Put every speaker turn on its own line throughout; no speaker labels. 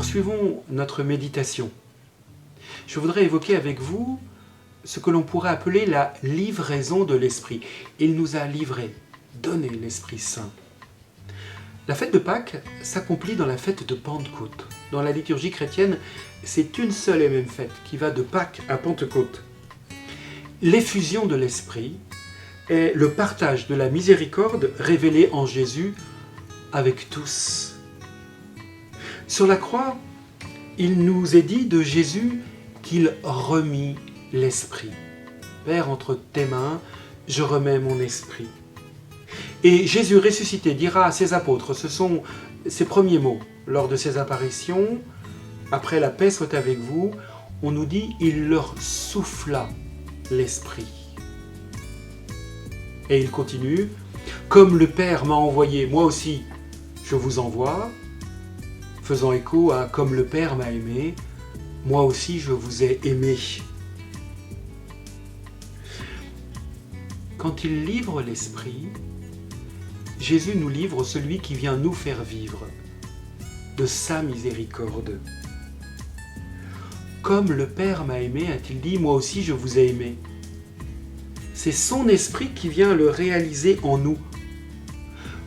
poursuivons notre méditation. Je voudrais évoquer avec vous ce que l'on pourrait appeler la livraison de l'Esprit. Il nous a livré, donné l'Esprit Saint. La fête de Pâques s'accomplit dans la fête de Pentecôte. Dans la liturgie chrétienne, c'est une seule et même fête qui va de Pâques à Pentecôte. L'effusion de l'Esprit est le partage de la miséricorde révélée en Jésus avec tous. Sur la croix, il nous est dit de Jésus qu'il remit l'Esprit. Père, entre tes mains, je remets mon esprit. Et Jésus ressuscité dira à ses apôtres, ce sont ses premiers mots lors de ses apparitions, après la paix soit avec vous, on nous dit, il leur souffla l'Esprit. Et il continue, comme le Père m'a envoyé, moi aussi je vous envoie, faisant écho à comme le Père m'a aimé, moi aussi je vous ai aimé. Quand il livre l'Esprit, Jésus nous livre celui qui vient nous faire vivre de sa miséricorde. Comme le Père m'a aimé, a-t-il dit, moi aussi je vous ai aimé. C'est son esprit qui vient le réaliser en nous.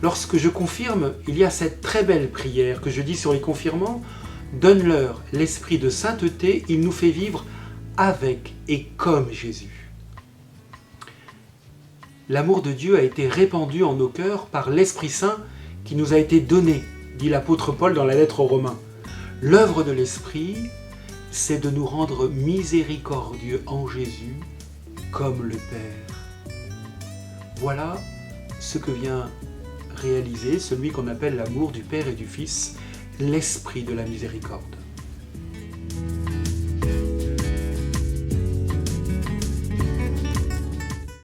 Lorsque je confirme, il y a cette très belle prière que je dis sur les confirmants, donne-leur l'esprit de sainteté, il nous fait vivre avec et comme Jésus. L'amour de Dieu a été répandu en nos cœurs par l'Esprit Saint qui nous a été donné, dit l'apôtre Paul dans la lettre aux Romains. L'œuvre de l'Esprit, c'est de nous rendre miséricordieux en Jésus, comme le Père. Voilà ce que vient réaliser celui qu'on appelle l'amour du Père et du Fils, l'Esprit de la miséricorde.